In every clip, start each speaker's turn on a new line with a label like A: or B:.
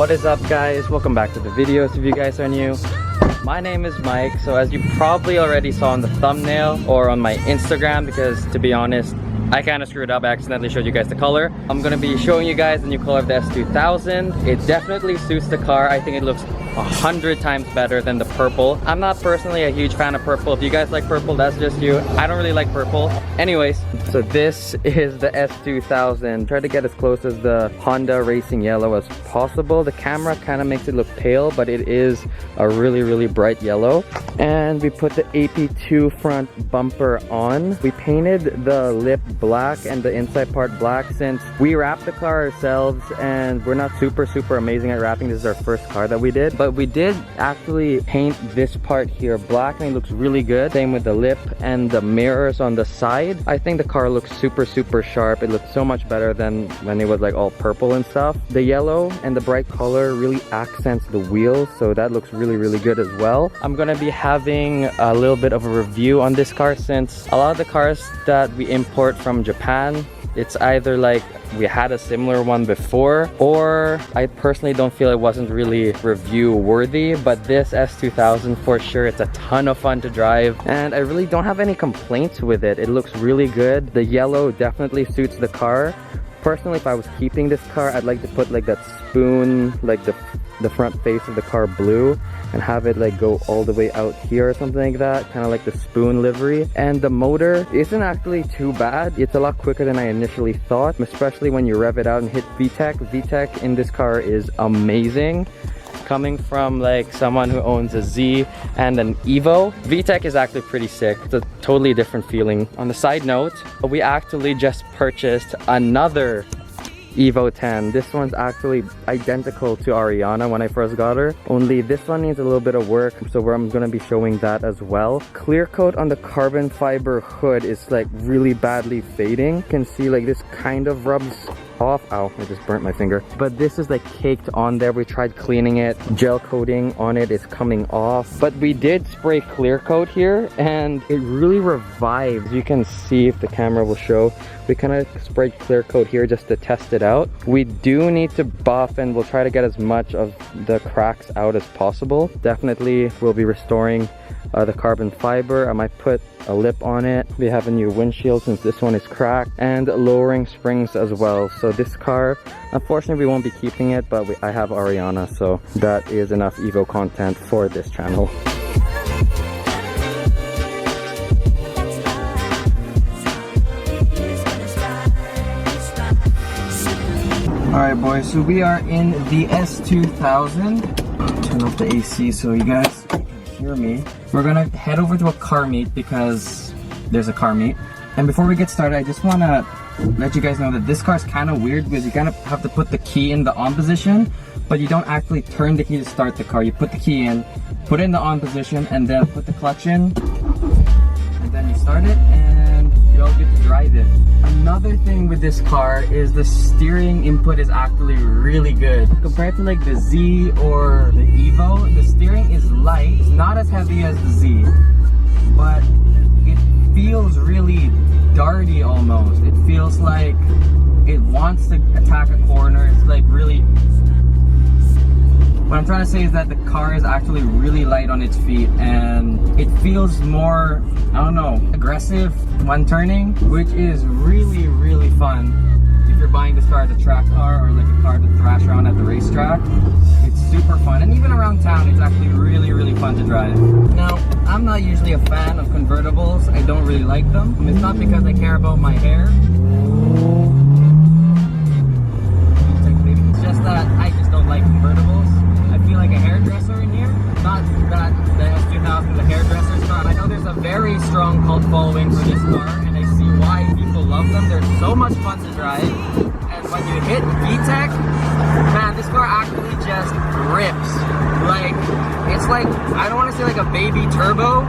A: What is up, guys? Welcome back to the videos if you guys are new. My name is Mike. So as you probably already saw in the thumbnail or on my Instagram, because to be honest, I kind of screwed up. I accidentally showed you guys the color. I'm gonna be showing you guys the new color of the S2000. It definitely suits the car. I think it looks 100 times better than the purple. I'm not personally a huge fan of purple. If you guys like purple, that's just you. I don't really like purple. Anyways, so this is the S2000. Try to get as close as the Honda Racing Yellow as possible. The camera kind of makes it look pale, but it is a really bright yellow. And we put the AP2 front bumper on. We painted the lip black and the inside part black since we wrapped the car ourselves and we're not super amazing at wrapping. This is our first car that we did, but we did actually paint this part here black and it looks really good. Same with the lip and the mirrors on the side. I think the car looks super sharp. It looks so much better than when it was like all purple and stuff. The yellow and the bright color really accents the wheels, so that looks really good as well. I'm gonna be having a little bit of a review on this car since a lot of the cars that we import from Japan, it's either like we had a similar one before, or I personally don't feel it wasn't really review worthy. But this S2000 for sure, it's a ton of fun to drive and I really don't have any complaints with it. It looks really good. The yellow definitely suits the car. Personally, if I was keeping this car, I'd like to put like that spoon, like the front face of the car blue, and have it like go all the way out here or something like that, kind of like the spoon livery. And the motor isn't actually too bad. It's a lot quicker than I initially thought, especially when you rev it out and hit VTEC. VTEC in this car is amazing. Coming from like someone who owns a Z and an Evo, VTEC is actually pretty sick. It's a totally different feeling. On the side note, we actually just purchased another Evo 10. This one's actually identical to Ariana when I first got her, only this one needs a little bit of work, so I'm gonna be showing that as well. Clear coat on the carbon fiber hood is like really badly fading. You can see like this kind of rubs off. Ow, I just burnt my finger. But this is like caked on there. We tried cleaning it. Gel coating on it is coming off. But we did spray clear coat here and it really revives. You can see if the camera will show. We kind of sprayed clear coat here just to test it out. We do need to buff and we'll try to get as much of the cracks out as possible. Definitely we'll be restoring the carbon fiber. I might put a lip on it. We have a new windshield since this one is cracked, and lowering springs as well. So this car, unfortunately we won't be keeping it, but I have Ariana, so that is enough Evo content for this channel. Alright boys, so we are in the S2000. Turn off the AC so you guys can hear me. We're gonna head over to a car meet because there's a car meet. And before we get started, I just wanna let you guys know that this car is kind of weird because you kind of have to put the key in the on position, but you don't actually turn the key to start the car. You put the key in, put it in the on position, and then put the clutch in, and then you start it, and you all get to drive it. Another thing with this car is the steering input is actually really good. Compared to like the Z or the Evo, the steering is light. It's not as heavy as the Z, but it feels really darty almost. It feels like it wants to attack a corner. It's like really... What I'm trying to say is that the car is actually really light on its feet and it feels more, I don't know, aggressive when turning, which is really fun if you're buying this car as a track car or like a car to thrash around at the racetrack. It's super fun, and even around town it's actually really fun to drive. Now, I'm not usually a fan of convertibles. I don't really like them. It's not because I care about my hair. It's just that I just don't like convertibles. I feel like a hairdresser in here. Not that the S2000 is a hairdresser's car. I know there's a very strong cult following for this car, and I see why people love them. They're so much fun to drive. And when you hit VTEC, man, this car actually just rips. Like, it's like, I don't want to say like a baby turbo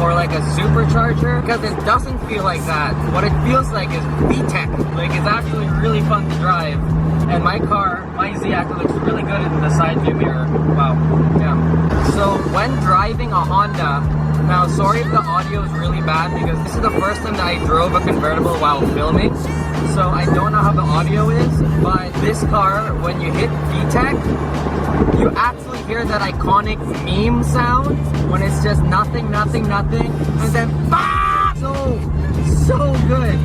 A: or like a supercharger, because it doesn't feel like that. What it feels like is VTEC. Like, it's actually really fun to drive. And my car, my Z actually looks really good in the side view mirror. Wow, yeah. So when driving a Honda, now sorry if the audio is really bad because this is the first time that I drove a convertible while filming. So I don't know how the audio is, but this car, when you hit VTEC, you actually hear that iconic meme sound when it's just nothing, nothing, nothing, and then BAM! So good.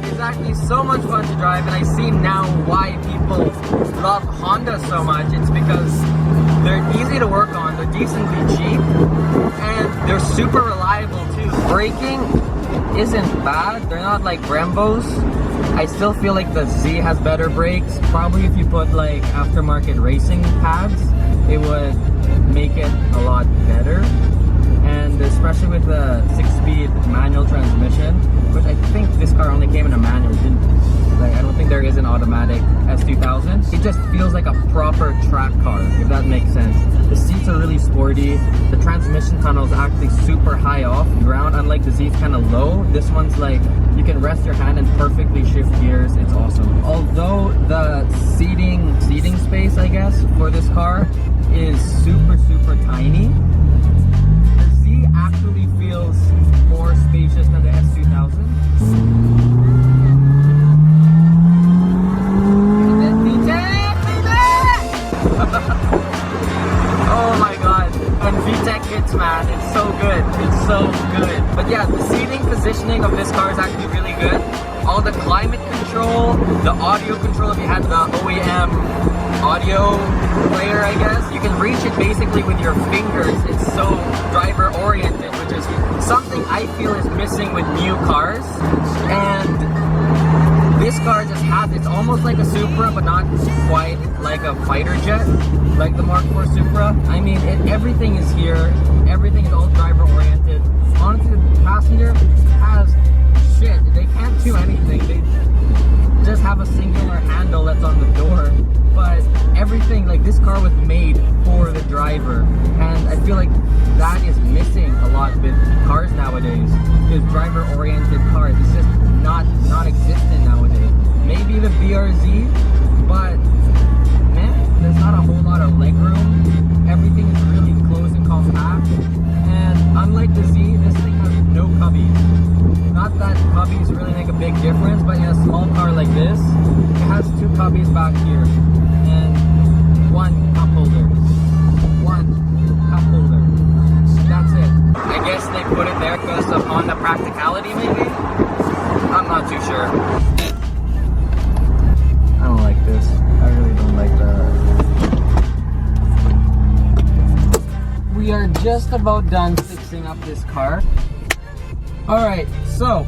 A: It's actually so much fun to drive, and I see now why people love Honda so much. It's because they're easy to work on, they're decently cheap, and they're super reliable too. Braking isn't bad, they're not like Brembos. I still feel like the Z has better brakes. Probably if you put like aftermarket racing pads, it would make it a lot better. And especially with the 6-speed manual transmission, which I think this car only came in a manual, I don't think there is an automatic S2000. It just feels like a proper track car, if that makes sense. The seats are really sporty. The transmission tunnel is actually super high off ground, unlike the Z, it's kind of low. This one's like, you can rest your hand and perfectly shift gears. It's awesome. Although the seating space, I guess, for this car is super tiny, the Z actually feels more spacious than the S2000. Oh my god, and VTEC hits, man, it's so good, it's so good. But yeah, the seating positioning of this car is actually really good. All the climate control, the audio control, if you had the OEM audio player, I guess, you can reach it basically with your fingers. It's so driver oriented, which is something I feel is missing with new cars. And this car just has, it's almost like a Supra, but not quite like a fighter jet, like the Mark IV Supra. I mean, everything is here. Everything is all driver oriented. Honestly, the passenger has shit. They can't do anything. They just have a singular handle that's on the door. But everything, like this car was made for the driver. And I feel like that is missing a lot with cars nowadays. Is driver oriented cars. It's just not existent nowadays. Maybe the BRZ, but man, there's not a whole lot of leg room. Everything is really close and compact. And unlike the Z, this thing has no cubbies. Not that cubbies really make a big difference, but in a small car like this, it has 2 cubbies back here and 1 cup holder. 1 cup holder. That's it. I guess they put it there because of Honda practicality, maybe? I'm not too sure. I don't like this. I really don't like that. We are just about done fixing up this car. Alright, so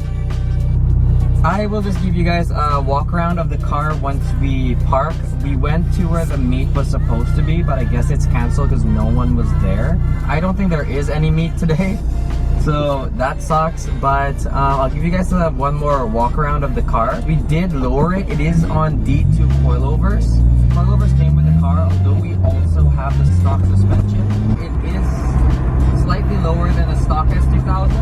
A: I will just give you guys a walk around of the car once we park. We went to where the meet was supposed to be, but I guess it's canceled because no one was there. I don't think there is any meet today, so that sucks, but I'll give you guys one more walk around of the car. We did lower it. It is on D2 coilovers. Coilovers came with the car, although we also have the stock suspension. It is slightly lower than the stock S2000,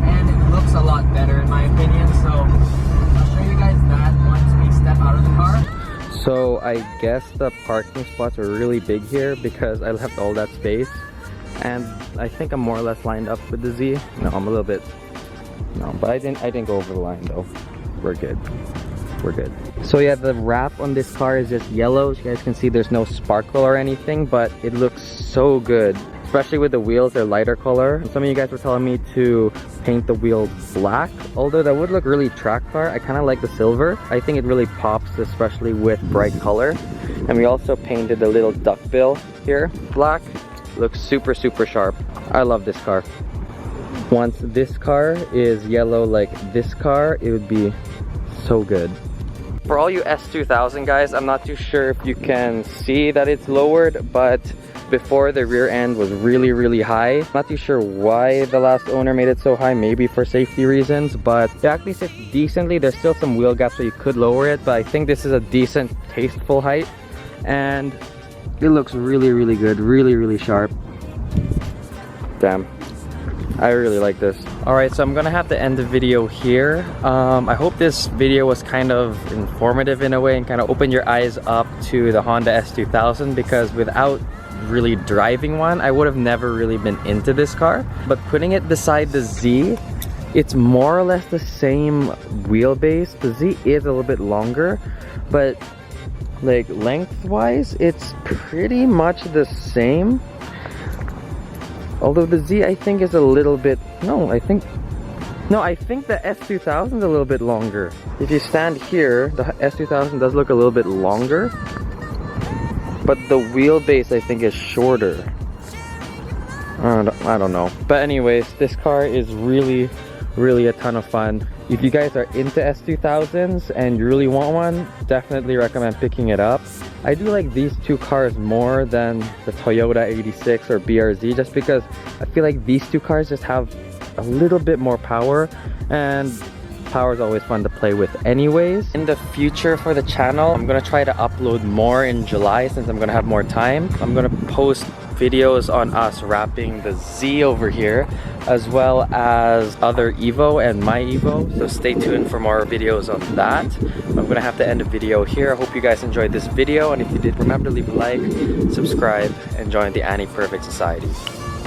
A: and it looks a lot better in my opinion, so I'll show you guys that once we step out of the car. So I guess the parking spots are really big here because I left all that space, and I think I'm more or less lined up with the Z. No, I'm a little bit, no, but I didn't go over the line though. We're good. We're good. So yeah, the wrap on this car is just yellow. As you guys can see, there's no sparkle or anything, but it looks so good. Especially with the wheels, they're lighter color. And some of you guys were telling me to paint the wheels black, although that would look really track car. I kind of like the silver. I think it really pops, especially with bright color. And we also painted the little duckbill here black. Looks super sharp. I love this car. Once this car is yellow like this car, it would be so good. For all you S2000 guys, I'm not too sure if you can see that it's lowered, but before the rear end was really high. Not too sure why the last owner made it so high, maybe for safety reasons, but it actually sits decently. There's still some wheel gaps so you could lower it, but I think this is a decent, tasteful height, and it looks really good, really sharp. Damn, I really like this. Alright, so I'm gonna have to end the video here. I hope this video was kind of informative in a way and kind of opened your eyes up to the Honda S2000, because without really driving one, I would have never really been into this car. But putting it beside the Z, it's more or less the same wheelbase. The Z is a little bit longer, but like lengthwise, it's pretty much the same. Although the Z I think is a little bit, I think the S2000 is a little bit longer. If you stand here, the S2000 does look a little bit longer, but the wheelbase I think is shorter. I don't know. But anyways, this car is really a ton of fun. If you guys are into S2000s and you really want one, definitely recommend picking it up. I do like these two cars more than the Toyota 86 or BRZ, just because I feel like these two cars just have a little bit more power, and power is always fun to play with anyways. In the future for the channel, I'm gonna try to upload more in July since I'm gonna have more time. I'm gonna post videos on us wrapping the Z over here, as well as other Evo and my Evo, so stay tuned for more videos on that. I'm gonna have to end the video here. I hope you guys enjoyed this video, and if you did, remember to leave a like, subscribe, and join the Annie Perfect Society.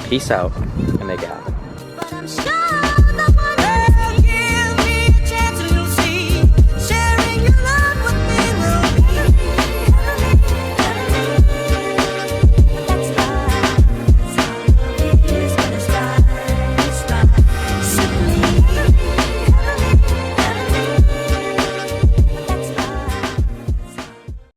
A: Peace out, and make it happen.